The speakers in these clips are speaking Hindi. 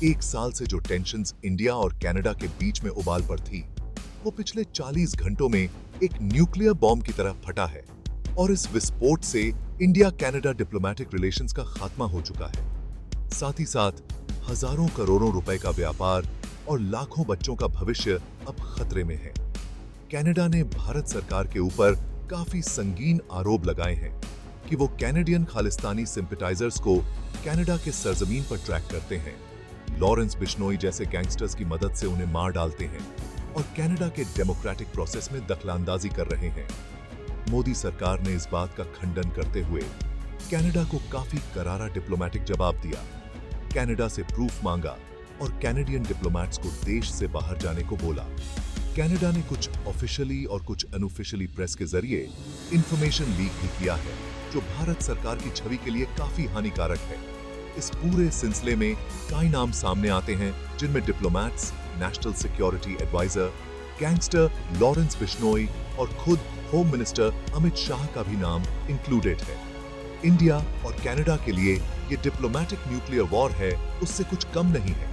एक साल से जो टेंशन्स इंडिया और कनाडा के बीच में उबाल पर थी, वो पिछले 40 घंटों में एक न्यूक्लियर बॉम्ब की तरह फटा है और इस विस्फोट से इंडिया कनाडा डिप्लोमेटिक रिलेशंस का खात्मा हो चुका है। साथ ही साथ हजारों करोड़ों रुपए का व्यापार और लाखों बच्चों का भविष्य अब खतरे में है। कनाडा ने भारत सरकार के ऊपर काफी संगीन आरोप लगाए हैं कि वो कैनेडियन खालिस्तानी सिंपैथाइजर्स को कनाडा के सरजमीन पर ट्रैक करते हैं, लॉरेंस बिश्नोई जैसे गैंगस्टर्स की मदद से उन्हें मार डालते हैं और कनाडा के डेमोक्रेटिक प्रोसेस में दखलंदाजी कर रहे हैं। मोदी सरकार ने इस बात का खंडन करते हुए कनाडा को काफी करारा डिप्लोमेटिक जवाब दिया, कनाडा से प्रूफ मांगा और कैनेडियन डिप्लोमेट्स को देश से बाहर जाने को बोला। कनाडा ने कुछ ऑफिशियली और कुछ अनऑफिशियली प्रेस के जरिए इंफॉर्मेशन लीक भी किया है, जो भारत सरकार की छवि के लिए काफी हानिकारक है। इस पूरे सिलसिले में कई नाम सामने आते हैं, जिनमें diplomats, national security adviser, gangster Lawrence Bishnoi और खुद होम मिनिस्टर अमित शाह का भी नाम इंक्लूडेड है। इंडिया और कनाडा के लिए ये डिप्लोमेटिक न्यूक्लियर वॉर है, उससे कुछ कम नहीं है।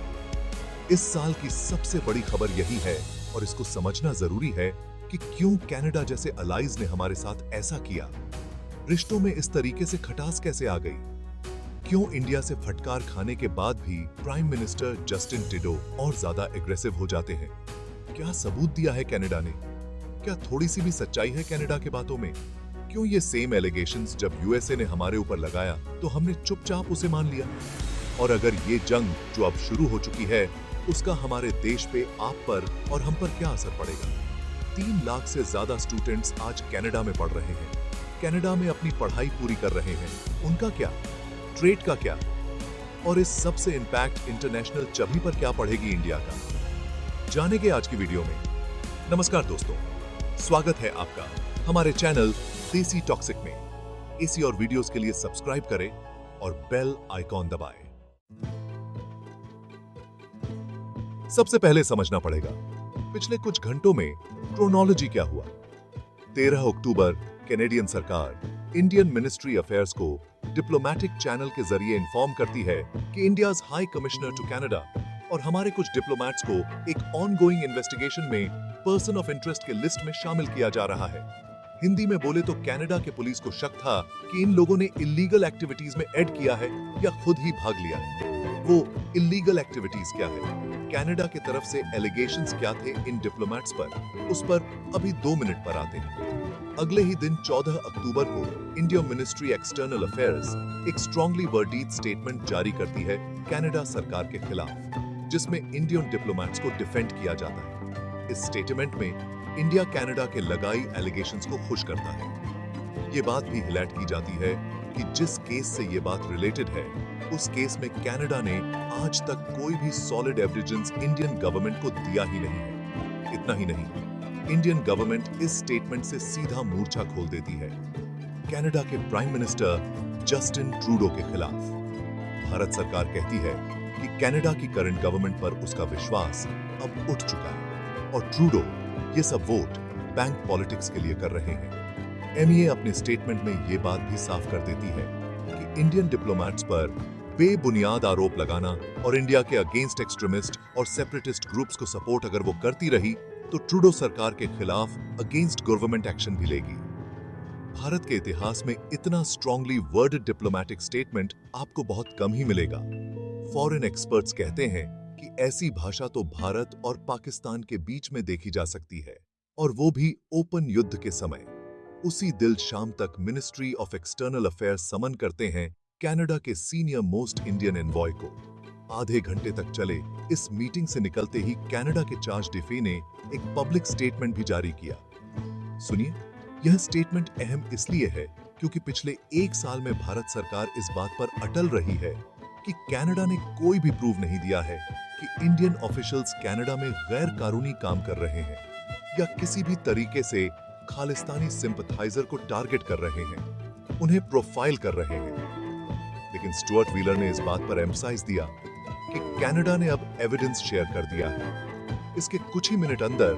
इस साल की सबसे बड़ी खबर यही है और इसको समझना जरूरी है कि क्यों कनाडा जैसे अलाइज ने हमारे साथ ऐसा किया। रिश्तों में इस तरीके से खटास कैसे आ गई? क्यों इंडिया से फटकार खाने के बाद भी प्राइम मिनिस्टर जस्टिन ट्रूडो और ज्यादा एग्रेसिव हो जाते हैं? क्या सबूत दिया है कनाडा ने? क्या थोड़ी सी भी सच्चाई है कनाडा के बातों में? क्यों ये सेम एलिगेशंस जब यूएसए ने हमारे ऊपर लगाया तो हमने चुपचाप उसे मान लिया? और अगर ये जंग जो अब शुरू हो चुकी है, उसका हमारे देश पे, आप पर और हम पर क्या असर पड़ेगा? 3 लाख से ज्यादा स्टूडेंट्स आज कनाडा में पढ़ रहे हैं, कनाडा में अपनी पढ़ाई पूरी कर रहे हैं। उनका क्या? ट्रेड का क्या? और इस सबसे इंपैक्ट इंटरनेशनल छवि पर क्या पड़ेगी इंडिया का? जानेंगे आज की वीडियो में। नमस्कार दोस्तों, स्वागत है आपका हमारे चैनल देसी टॉक्सिक में। इसी और वीडियोस के लिए सब्सक्राइब करें और बेल आइकॉन दबाएं। सबसे पहले समझना पड़ेगा पिछले कुछ घंटों में क्रोनोलॉजी क्या हुआ। 13 अक्टूबर कैनेडियन सरकार इंडियन मिनिस्ट्री अफेयर्स को डिप्लोमेटिक चैनल के जरिए इन्फॉर्म करती है कि India's high commissioner to Canada और हमारे कुछ डिप्लोमेट्स को एक ऑनगोइंग इन्वेस्टिगेशन में पर्सन ऑफ इंटरेस्ट के लिस्ट में शामिल किया जा रहा है। हिंदी में बोले तो कनाडा के पुलिस को शक था कि इन लोगों ने इलीगल एक्टिविटीज में ऐड किया है या खुद ही भाग लिया है। वो इलीगल एक्टिविटीज क्या है, कनाडा की तरफ से एलिगेशंस क्या थे इन डिप्लोमेट्स पर, उस पर अभी 2 मिनट पर आते हैं। अगले ही दिन 14 अक्टूबर को इंडियन मिनिस्ट्री एक्सटर्नल अफेयर्स एक स्ट्रांगली वर्डिड स्टेटमेंट जारी करती है कनाडा सरकार के खिलाफ, जिसमें इंडियन डिप्लोमेट्स को डिफेंड किया जाता है। इस स्टेटमेंट में इंडिया कनाडा के लगाई एलिगेशंस को खुश करता है। ये बात भी हिलाइट की जाती है कि जिस केस से ये बात रिलेटेड है, उस केस में कनाडा ने आज तक कोई भी सॉलिड एविडेंस इंडियन गवर्नमेंट को दिया ही नहीं है। इतना ही नहीं, इंडियन गवर्नमेंट इस स्टेटमेंट से सीधा मूर्छा खोल देती है कनाडा के प्राइम मिनिस्टर जस्टिन ट्रूडो के खिलाफ। भारत सरकार कहती है कि कनाडा की करंट गवर्नमेंट पर उसका विश्वास अब उठ चुका है और ट्रूडो ये सब वोट बैंक पॉलिटिक्स के लिए कर रहे हैं। एमईए अपने स्टेटमेंट में ये बात भी साफ कर देती है कि इंडियन डिप्लोमेट्स पर बेबुनियाद आरोप लगाना और इंडिया के अगेंस्ट एक्सट्रीमिस्ट और सेपरेटिस्ट ग्रुप्स को सपोर्ट अगर वो करती रही तो ट्रूडो सरकार के खिलाफ अगेंस्ट गवर्नमेंट एक्शन भी लेगी। भारत के इतिहास में इतना स्ट्रांगली वर्डेड डिप्लोमेटिक स्टेटमेंट आपको बहुत कम ही मिलेगा। फॉरेन एक्सपर्ट्स कहते हैं कि ऐसी भाषा तो भारत और पाकिस्तान के बीच में देखी जा सकती है, और वो भी ओपन युद्ध के समय। उसी दिन शाम तक मिनिस्ट्री ऑफ एक्सटर्नल अफेयर्स समन करते हैं कनाडा के सीनियर मोस्ट इंडियन एनवॉय को। आधे घंटे तक चले इस मीटिंग से निकलते ही कनाडा के चार्ज डिफे ने एक पब्लिक स्टेटमेंट भी जारी किया। सुनिए, यह स्टेटमेंट अहम इसलिए है क्योंकि पिछले 1 साल में भारत सरकार इस बात पर अटल रही है कि कनाडा ने कोई भी प्रूव नहीं दिया है कि इंडियन ऑफिशियल्स कनाडा में गैर कानूनी काम कर रहे हैं या किसी भी तरीके से खालिस्तानी सिंपैथाइजर को टारगेट कर रहे हैं, उन्हें प्रोफाइल कर रहे हैं। लेकिन स्टुअर्ट व्हीलर ने इस बात पर एम्फसाइज दिया कि कनाडा ने अब एविडेंस शेयर कर दिया है। इसके कुछ ही मिनट अंदर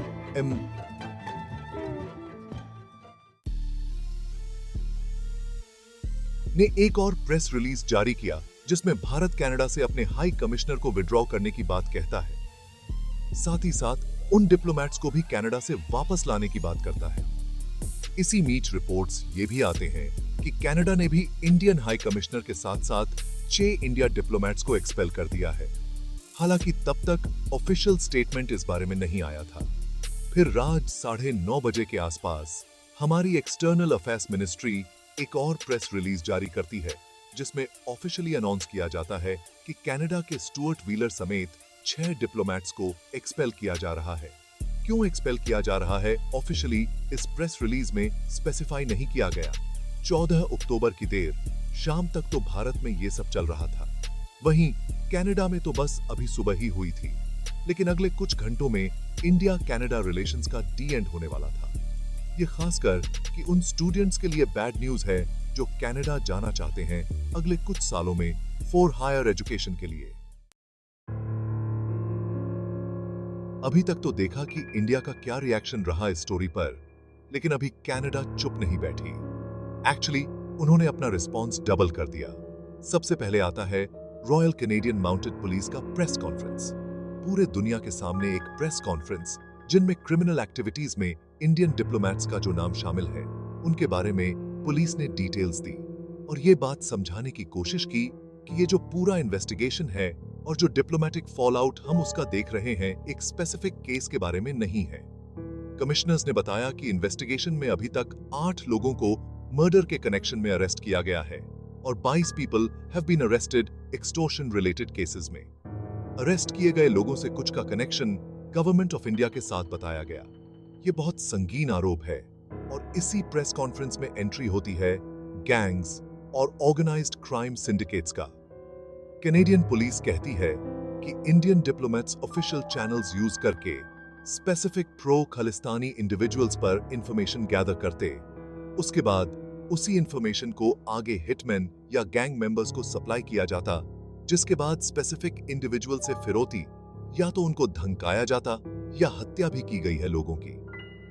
ने एक और प्रेस रिलीज जारी किया जिसमें भारत कनाडा से अपने हाई कमिश्नर को विड्रॉ करने की बात कहता है। साथ ही साथ उन डिप्लोमेट्स को भी कनाडा से वापस लाने की बात करता है। इसी बीच रिपोर्ट्स ये भी आते हैं कि कनाडा ने भी इंडियन हाई कमिश्नर के साथ साथ 6 इंडिया डिप्लोमेट्स को एक्सपेल कर दिया है। हालांकि तब तक ऑफिशियल स्टेटमेंट इस बारे में नहीं आया था। फिर रात 9:30 बजे के आसपास हमारी एक्सटर्नल अफेयर्स मिनिस्ट्री एक और प्रेस रिलीज जारी करती है, जिसमें ऑफिशियली अनाउंस किया जाता है कि कनाडा के स्टुअर्ट व्हीलर समेत 6 डिप्लोमेट्स को एक्सपेल किया जा रहा है। क्यों एक्सपेल किया जा रहा है ऑफिशियली इस प्रेस रिलीज में स्पेसिफाई नहीं किया गया। 14 अक्टूबर की देर शाम तक तो भारत में ये सब चल रहा था, वहीं कनाडा में तो बस अभी सुबह ही हुई थी। लेकिन अगले कुछ घंटों में इंडिया कनाडा रिलेशंस का डी एंड होने वाला था। ये खासकर कि उन स्टूडेंट्स के लिए बैड न्यूज है जो कनाडा जाना चाहते हैं अगले कुछ सालों में फॉर हायर एजुकेशन के लिए। अभी तक तो देखा कि इंडिया का क्या रिएक्शन रहा इस स्टोरी पर, लेकिन अभी कनाडा चुप नहीं बैठी। एक्चुअली उन्होंने अपना रिस्पॉन्स डबल कर दिया। सबसे पहले आता है रॉयल कैनेडियन माउंटेड पुलिस का प्रेस कॉन्फ्रेंस। पूरे दुनिया के सामने एक प्रेस कॉन्फ्रेंस जिनमें क्रिमिनल एक्टिविटीज में इंडियन डिप्लोमेट्स का जो नाम शामिल है उनके बारे में पुलिस ने डिटेल्स दी और ये बात समझाने की कोशिश की कि ये जो पूरा इन्वेस्टिगेशन है और जो डिप्लोमेटिक फॉलआउट हम उसका देख रहे हैं एक स्पेसिफिक केस के बारे में नहीं है। कमिश्नर्स ने बताया कि इन्वेस्टिगेशन में अभी तक 8 लोगों को मर्डर के कनेक्शन में अरेस्ट किया गया है और 22 people have been arrested extortion related cases में। अरेस्ट किए गए लोगों से कुछ का कनेक्शन गवर्नमेंट ऑफ इंडिया के साथ बताया गया। ये बहुत संगीन आरोप है और इसी प्रेस कॉन्फ्रेंस में एंट्री होती है गैंग्स और ऑर्गेनाइज्ड क्राइम सिंडिकेट्स का। कैनेडियन पुलिस कहती है कि Indian diplomats official channels use करके स्पेसिफिक प्रो खालिस्तानी इंडिविजुअल्स पर इंफॉर्मेशन गैदर करते, उसके बाद उसी इंफॉर्मेशन को आगे हिटमैन या गैंग मेंबर्स को सप्लाई किया जाता, जिसके बाद स्पेसिफिक इंडिविजुअल से फिरौती या तो उनको धमकाया जाता या हत्या भी की गई है लोगों की।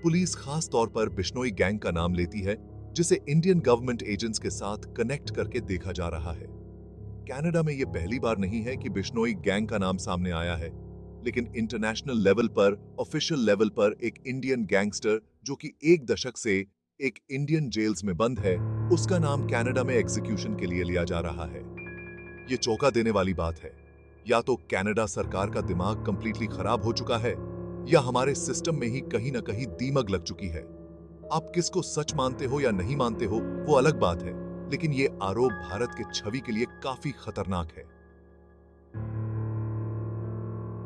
पुलिस खास तौर पर बिश्नोई गैंग का नाम लेती है, जिसे इंडियन गवर्नमेंट एजेंट्स के साथ कनेक्ट करके देखा जा रहा है। कनाडा में यह पहली बार नहीं है कि बिश्नोई गैंग का नाम सामने आया है, लेकिन इंटरनेशनल लेवल पर, ऑफिशियल लेवल पर एक इंडियन गैंगस्टर जो कि 1 दशक से एक इंडियन जेल्स में बंद है, उसका नाम कनाडा में एग्जीक्यूशन के लिए लिया जा रहा है। ये चौंका देने वाली बात है। या तो कनाडा सरकार का दिमाग कंप्लीटली खराब हो चुका है या हमारे सिस्टम में ही कहीं ना कहीं दीमक लग चुकी है। आप किसको सच मानते हो या नहीं मानते हो वो अलग बात है, लेकिन ये आरोप भारत के छवि के लिए काफी खतरनाक है।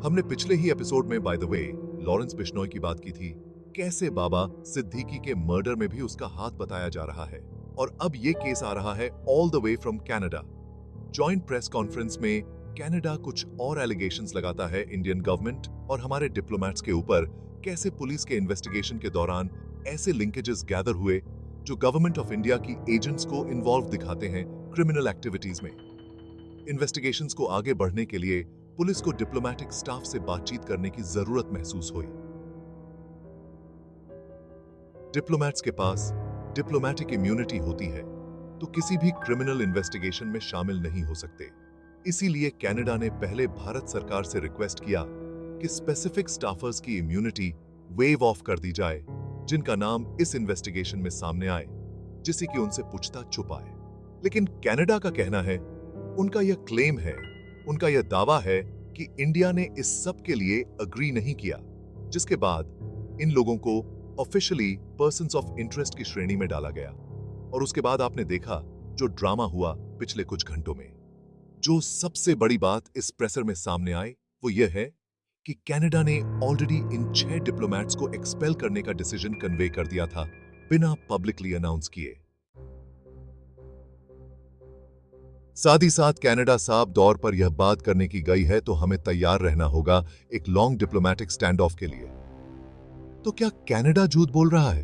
हमने पिछले ही एपिसोड में by the way Lawrence Bishnoi की बात की थी, कैसे बाबा सिद्दीकी के मर्डर में भी उसका हाथ बताया जा रहा है, और अब ये केस आ रहा है all the way from Canada. Joint press conference में कनाडा कुछ और एलिगेशंस लगाता है इंडियन गवर्नमेंट और हमारे डिप्लोमेट्स के ऊपर, कैसे पुलिस के इन्वेस्टिगेशन के दौरान ऐसे लिंकेजेस गैदर हुए जो गवर्नमेंट ऑफ इंडिया की एजेंट्स को इन्वॉल्व दिखाते हैं क्रिमिनल एक्टिविटीज में। इन्वेस्टिगेशंस को आगे बढ़ने के लिए पुलिस को डिप्लोमेटिक स्टाफ से बातचीत करने की जरूरत महसूस हुई। डिप्लोमेट्स के पास डिप्लोमेटिक इम्यूनिटी होती है तो किसी भी क्रिमिनल इन्वेस्टिगेशन में शामिल नहीं हो सकते। इसीलिए कनाडा ने पहले भारत सरकार से रिक्वेस्ट किया कि स्पेसिफिक स्टाफर्स की इम्यूनिटी वेव ऑफ कर दी जाए, जिनका नाम इस इन्वेस्टिगेशन में सामने आए, जिससे कि उनसे पूछताछ छुपाए। लेकिन कनाडा का कहना है, उनका यह क्लेम है, उनका यह दावा है कि इंडिया ने इस सब के लिए अग्री नहीं किया, जिसके बाद इन लोगों को ऑफिशियली पर्सन्स ऑफ इंटरेस्ट की श्रेणी में डाला गया। और उसके बाद आपने देखा जो ड्रामा हुआ पिछले कुछ घंटों में। जो सबसे बड़ी बात इस प्रेसर में सामने आई वो यह है कि कनाडा ने ऑलरेडी इन 6 डिप्लोमेट्स को एक्सपेल करने का डिसीजन कन्वे कर दिया था बिना पब्लिकली अनाउंस किए। साथ ही साथ कनाडा साफ तौर पर यह बात करने की गई है तो हमें तैयार रहना होगा एक लॉन्ग डिप्लोमेटिक स्टैंड ऑफ के लिए। तो क्या कनाडा झूठ बोल रहा है?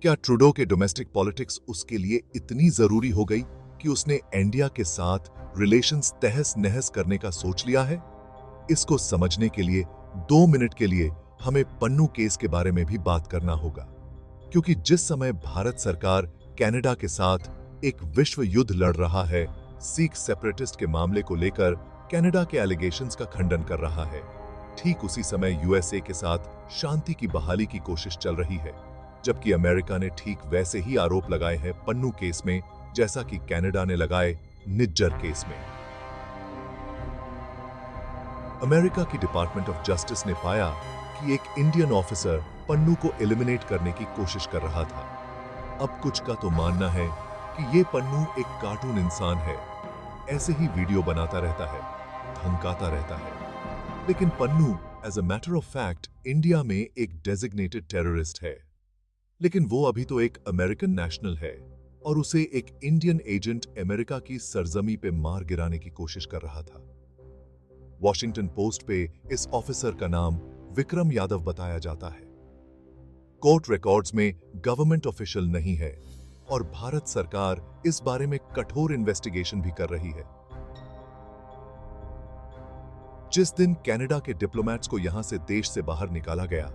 क्या ट्रूडो के डोमेस्टिक पॉलिटिक्स उसके लिए इतनी जरूरी हो गई कि उसने इंडिया के साथ रिलेशंस तहस नहस करने का सोच लिया है? इसको समझने के लिए 2 मिनट के लिए हमें पन्नू केस के बारे में भी बात करना होगा, क्योंकि जिस समय भारत सरकार कनाडा के साथ एक विश्व युद्ध लड़ रहा है, सिख सेपरेटिस्ट के मामले को लेकर कनाडा के एलिगेशंस का खंडन कर रहा है। ठीक उसी समय यूएसए के साथ शांति की बहाली की कोशिश चल रही है, जबकि अमेरिका ने ठीक वैसे ही आरोप लगाए हैं पन्नू केस में, जैसा कि कनाडा ने लगाए निज्जर केस में। अमेरिका की डिपार्टमेंट ऑफ जस्टिस ने पाया कि एक इंडियन ऑफिसर पन्नू को एलिमिनेट करने की कोशिश कर रहा था। अब कुछ का तो मानना है कि ये पन्नू एक कार्टून इंसान है, ऐसे ही वीडियो बनाता रहता है, धमकाता रहता है। लेकिन Pannu as a matter of fact India में एक डेजिग्नेटेड टेररिस्ट है। लेकिन वो अभी तो एक अमेरिकन नेशनल है और उसे एक इंडियन एजेंट अमेरिका की सरजमी पे मार गिराने की कोशिश कर रहा था। वॉशिंगटन पोस्ट पे इस ऑफिसर का नाम विक्रम यादव बताया जाता है। कोर्ट रिकॉर्ड्स में गवर्नमेंट ऑफिशियल नहीं है और भारत सरकार इस बारे में कठोर इन्वेस्टिगेशन भी कर रही है। जिस दिन कनाडा के डिप्लोमेट्स को यहां से देश से बाहर निकाला गया,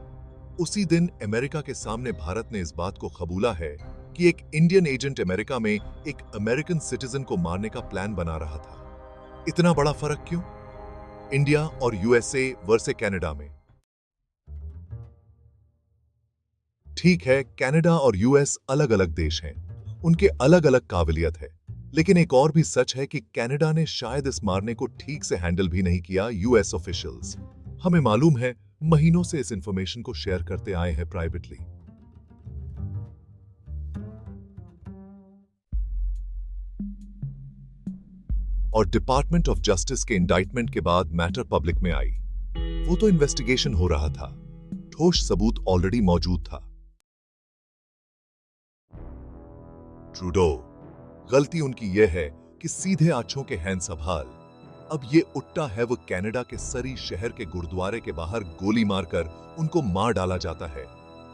उसी दिन अमेरिका के सामने भारत ने इस बात को कबूला है कि एक इंडियन एजेंट अमेरिका में एक अमेरिकन सिटीजन को मारने का प्लान बना रहा था। इतना बड़ा फर्क क्यों? इंडिया और यूएसए वर्सेस कनाडा में। ठीक है, कनाडा और यूएस अलग अलग देश हैं, उनके अलग अलग काबिलियत है, लेकिन एक और भी सच है कि कनाडा ने शायद इस मारने को ठीक से हैंडल भी नहीं किया। यूएस ऑफिशियल्स, हमें मालूम है, महीनों से इस इंफॉर्मेशन को शेयर करते आए हैं प्राइवेटली। और डिपार्टमेंट ऑफ जस्टिस के इंडाइटमेंट के बाद मैटर पब्लिक में आई। वो तो इन्वेस्टिगेशन हो रहा था, ठोस सबूत ऑलरेडी मौजूद था। ट्रूडो, गलती उनकी यह है कि सीधे आंचों के हैंड संभाल। अब ये उट्टा है वो कनाडा के सरी शहर के गुरुद्वारे के बाहर गोली मारकर उनको मार डाला जाता है।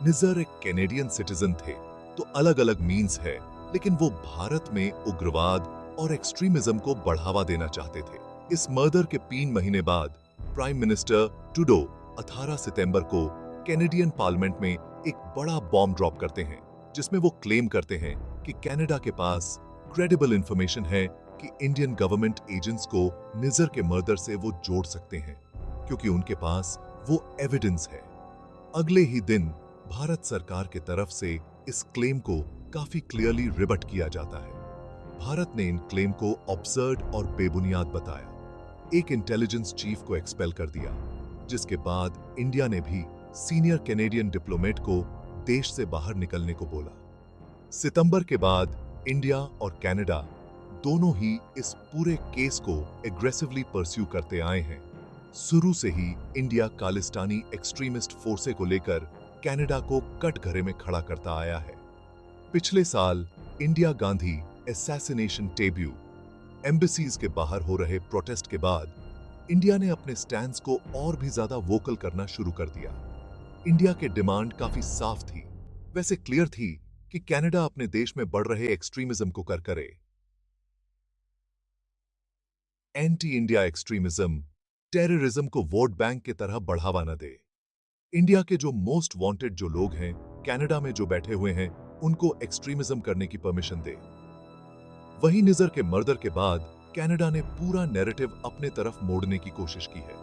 निजर एक कैनेडियन सिटीजन थे, तो अलग अलग मीन्स है, लेकिन वो भारत में उग्रवाद और एक्सट्रीमिज्म को बढ़ावा देना चाहते थे। इस मर्डर के 3 महीने बाद प्राइम मिनिस्टर ट्रूडो 18 सितंबर को कैनेडियन पार्लियामेंट में एक बड़ा बॉम्ब ड्रॉप करते हैं, जिसमें वो क्लेम करते हैं कि कनाडा के पास क्रेडिबल इंफॉर्मेशन है कि इंडियन गवर्नमेंट एजेंट्स को निजर के मर्डर से वो जोड़ सकते हैं, क्योंकि उनके पास वो एविडेंस है। अगले ही दिन भारत सरकार के तरफ से इस क्लेम को काफी क्लियरली रिबट किया जाता है। भारत ने इन क्लेम को अब्सर्ड और बेबुनियाद बताया, एक इंटेलिजेंस चीफ को एक्सपेल कर दिया, जिसके बाद इंडिया ने भी सीनियर कैनेडियन डिप्लोमेट को देश से बाहर निकलने को बोला। सितंबर के बाद इंडिया और कनाडा दोनों ही इस पूरे केस को एग्रेसिवली परस्यू करते आए हैं। शुरू से ही इंडिया खालिस्तानी एक्सट्रीमिस्ट फोर्से को लेकर कनाडा को कटघरे में खड़ा करता आया है। पिछले साल India Gandhi assassination debut, embassies के बाहर हो रहे प्रोटेस्ट के बाद इंडिया ने अपने स्टैंड्स को और भी ज्यादा वोकल करना शुरू कर दिया। इंडिया के डिमांड काफी साफ थी, वैसे क्लियर थी कि कनाडा अपने देश में बढ़ रहे एक्सट्रीमिज्म को कर करे। एंटी इंडिया एक्सट्रीमिज्म, टेररिज्म को वोट बैंक की तरह बढ़ावा न दे। इंडिया के जो मोस्ट वांटेड जो लोग हैं, कनाडा में जो बैठे हुए हैं, उनको एक्सट्रीमिज्म करने की परमिशन दे। वहीं निजर के मर्डर के बाद कनाडा ने पूरा नैरेटिव अपने तरफ मोड़ने की कोशिश की है।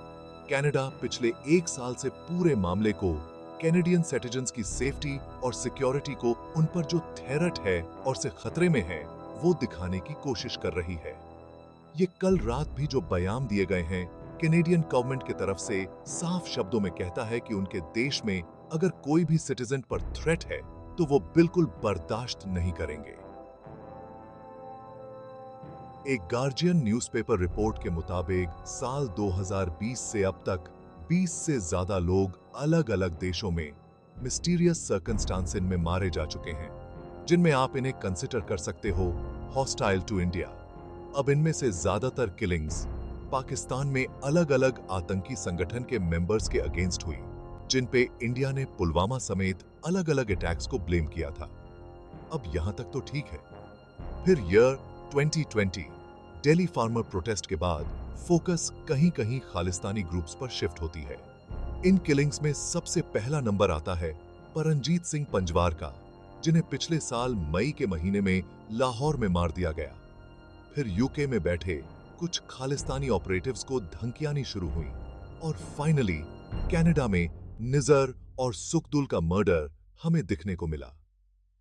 कनाडा पिछले 1 साल से पूरे मामले को कैनेडियन सिटीजन्स की सेफ्टी और सिक्योरिटी को उन पर जो थ्रेट है और से खतरे में है, वो दिखाने की कोशिश कर रही है। ये कल रात भी जो बयान दिए गए हैं कैनेडियन गवर्नमेंट की तरफ से, साफ शब्दों में कहता है कि उनके देश में अगर कोई भी सिटीजन पर थ्रेट है तो वो बिल्कुल बर्दाश्त नहीं करेंगे। एक गार्जियन न्यूज़पेपर रिपोर्ट के मुताबिक साल 2020 से अब तक 20 से ज्यादा लोग अलग अलग देशों में मिस्टीरियस सर्कमस्टांसेस में मारे जा चुके हैं, जिनमें आप इन्हें कंसिडर कर सकते हो हॉस्टाइल टू इंडिया। अब इनमें से ज्यादातर किलिंग्स पाकिस्तान में अलग अलग आतंकी संगठन के मेंबर्स के अगेंस्ट हुई, जिन पे इंडिया ने पुलवामा समेत अलग अलग अटैक्स को ब्लेम किया था। अब यहां तक तो ठीक है। फिर ईयर 2020 दिल्ली फार्मर प्रोटेस्ट के बाद फोकस कहीं कहीं खालिस्तानी ग्रुप्स पर शिफ्ट होती है। इन किलिंग्स में सबसे पहला नंबर आता है परमजीत सिंह पंजवार का, जिन्हें पिछले साल मई के महीने में लाहौर में मार दिया गया। फिर यूके में बैठे कुछ खालिस्तानी ऑपरेटिव्स को धमकियां शुरू हुई और फाइनली कनाडा में निजर और सुखदुल का मर्डर हमें दिखने को मिला।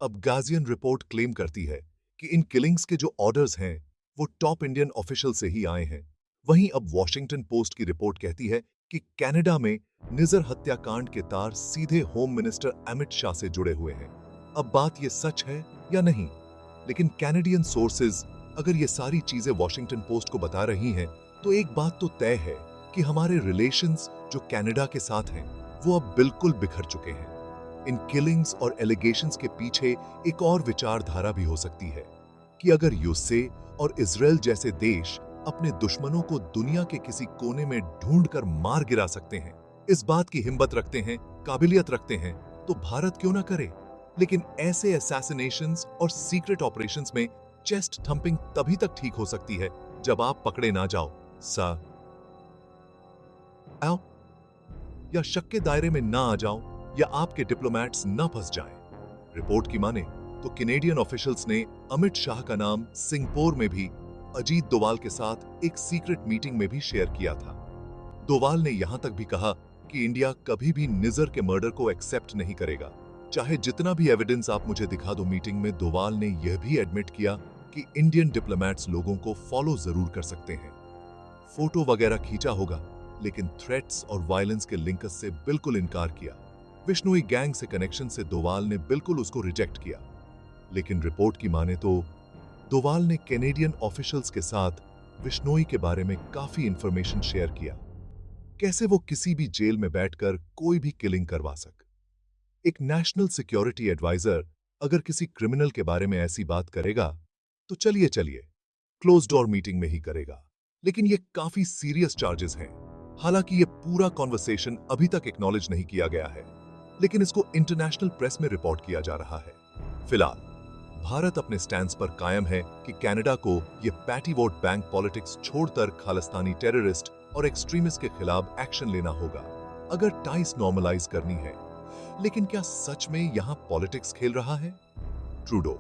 अब गार्जियन रिपोर्ट क्लेम करती है कि इन किलिंग्स के जो ऑर्डर्स हैं वो टॉप इंडियन ऑफिशियल से ही आए हैं। वहीं अब वॉशिंगटन पोस्ट की रिपोर्ट कहती है कि कनाडा में निजर हत्याकांड के तार सीधे होम मिनिस्टर अमित शाह से जुड़े हुए हैं। अब बात ये सच है या नहीं, लेकिन कैनेडियन सोर्सेज अगर ये सारी चीजें वॉशिंगटन पोस्ट को बता रही हैं तो एक बात तो तय है कि हमारे रिलेशंस जो कनाडा के साथ हैं वो अब बिल्कुल बिखर चुके हैं। इन किलिंग्स और एलिगेशंस के पीछे एक और विचारधारा भी हो सकती है कि अगर यूएसए और इजराइल जैसे देश अपने दुश्मनों को दुनिया के किसी कोने में ढूंढकर मार गिरा सकते हैं, इस बात की हिम्मत रखते हैं, काबिलियत रखते हैं, तो भारत क्यों ना करे। लेकिन ऐसे असैसिनेशंस और सीक्रेट ऑपरेशंस में चेस्ट थंपिंग तभी तक ठीक हो सकती है जब आप पकड़े ना जाओ आओ या शक के दायरे में ना आ जाओ या आपके डिप्लोमैट्स ना फंस जाएं। रिपोर्ट की माने तो कैनेडियन ऑफिशियल्स ने अमित शाह का नाम सिंगापुर में भी अजीत डोवाल के साथ एक सीक्रेट मीटिंग में भी शेयर किया था। डोवाल ने यहां तक भी कहा कि इंडिया कभी भी निजर के मर्डर को एक्सेप्ट नहीं करेगा, चाहे जितना भी एविडेंस आप मुझे दिखा दो। मीटिंग में डोवाल ने यह भी एडमिट किया कि इंडियन डिप्लोमैट्स लोगों को फॉलो जरूर कर सकते हैं, फोटो वगैरह खींचा होगा, लेकिन थ्रेट्स और वायलेंस के लिंकस से बिल्कुल इनकार किया। विश्नोई गैंग से कनेक्शन से डोवाल ने बिल्कुल उसको रिजेक्ट किया। लेकिन रिपोर्ट की माने तो डोवाल ने कैनेडियन ऑफिशियल्स के साथ विश्नोई के बारे में काफी इंफॉर्मेशन शेयर किया, कैसे वो किसी भी जेल में बैठकर कोई भी किलिंग करवा सके। एक नेशनल सिक्योरिटी एडवाइजर अगर किसी क्रिमिनल के बारे में ऐसी बात करेगा तो चलिए क्लोज डोर मीटिंग में ही करेगा, लेकिन ये काफी सीरियस चार्जेस हैं। हालांकि ये पूरा कॉन्वर्सेशन अभी तक एक्नॉलेज नहीं किया गया है, लेकिन इसको इंटरनेशनल प्रेस में रिपोर्ट किया जा रहा है। फिलहाल भारत अपने स्टैंड पर कायम है कि कनाडा को ये पैटी वोट बैंक पॉलिटिक्स छोड़कर खालिस्तानी टेररिस्ट और एक्सट्रीमिस्ट के खिलाफ एक्शन लेना होगा अगर टाइस नॉर्मलाइज करनी है। लेकिन क्या सच में यहां पॉलिटिक्स खेल रहा है ट्रूडो?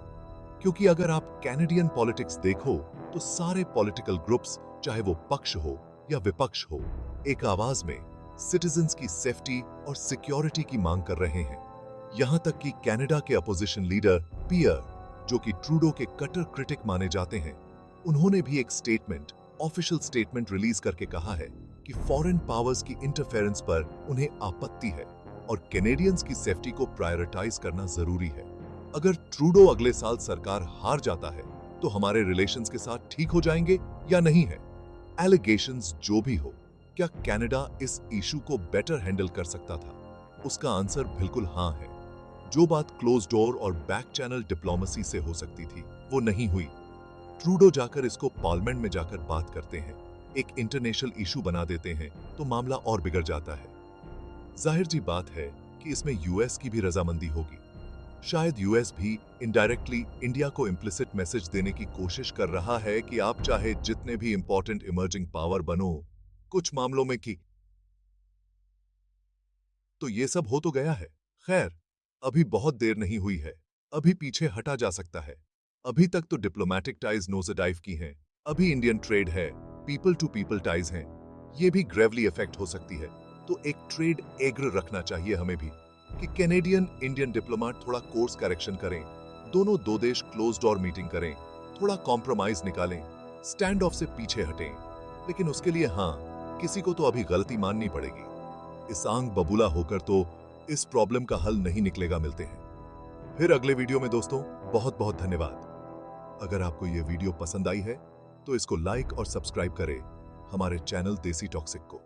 क्योंकि अगर आप कैनेडियन पॉलिटिक्स देखो तो सारे पॉलिटिकल ग्रुप्स, चाहे वो पक्ष हो या विपक्ष हो, एक आवाज में सिटीजन्स की सेफ्टी और सिक्योरिटी की मांग कर रहे हैं। यहां तक कि कनाडा के अपोजिशन लीडर पियर, जो कि ट्रूडो के कटर क्रिटिक माने जाते हैं, उन्होंने भी एक ऑफिशियल स्टेटमेंट रिलीज करके कहा है कि फॉरेन पावर्स की इंटरफेरेंस पर उन्हें आपत्ति है और कैनेडियंस की सेफ्टी को प्रायोरिटाइज करना जरूरी है। अगर ट्रूडो अगले साल सरकार हार जाता है तो हमारे रिलेशंस के साथ ठीक हो जाएंगे या नहीं है? एलिगेशंस जो भी हो, क्या कनाडा इस इशू को बेटर हैंडल कर सकता था? उसका आंसर बिल्कुल हाँ है। जो बात क्लोज डोर और बैक चैनल डिप्लोमेसी से हो सकती थी वो नहीं हुई। ट्रूडो जाकर इसको पार्लियामेंट में जाकर बात करते हैं, एक इंटरनेशनल इशू बना देते हैं तो मामला और बिगड़ जाता है। जाहिर जी बात है कि इसमें यूएस की भी रजामंदी होगी। शायद यूएस भी इनडायरेक्टली इंडिया को इम्प्लिसिट मैसेज देने की कोशिश कर रहा है कि आप चाहे जितने भी इंपॉर्टेंट इमर्जिंग पावर बनो, कुछ मामलों में की तो ये सब हो तो गया है। खैर, अभी बहुत देर नहीं हुई है, अभी पीछे हटा जा सकता है। अभी तक तो डिप्लोमैटिक टाइज नोज़डाइव की हैं, अभी इंडियन ट्रेड है, पीपल टू पीपल टाइज हैं, ये भी ग्रेवली इफेक्ट हो सकती है। तो एक ट्रेड एग्र रखना चाहिए हमें भी कि कैनेडियन इंडियन डिप्लोमेट थोड़ा कोर्स करेक्शन करें, दोनों दो देश क्लोज डोर मीटिंग करें, थोड़ा कॉम्प्रोमाइज निकालें, स्टैंड ऑफ से पीछे हटें। लेकिन उसके लिए हाँ, किसी को तो अभी गलती माननी पड़ेगी। इस आंग बबूला होकर तो इस प्रॉब्लम का हल नहीं निकलेगा। मिलते हैं फिर अगले वीडियो में दोस्तों। बहुत बहुत धन्यवाद। अगर आपको यह वीडियो पसंद आई है तो इसको लाइक और सब्सक्राइब करें हमारे चैनल देसी टॉक्सिक को।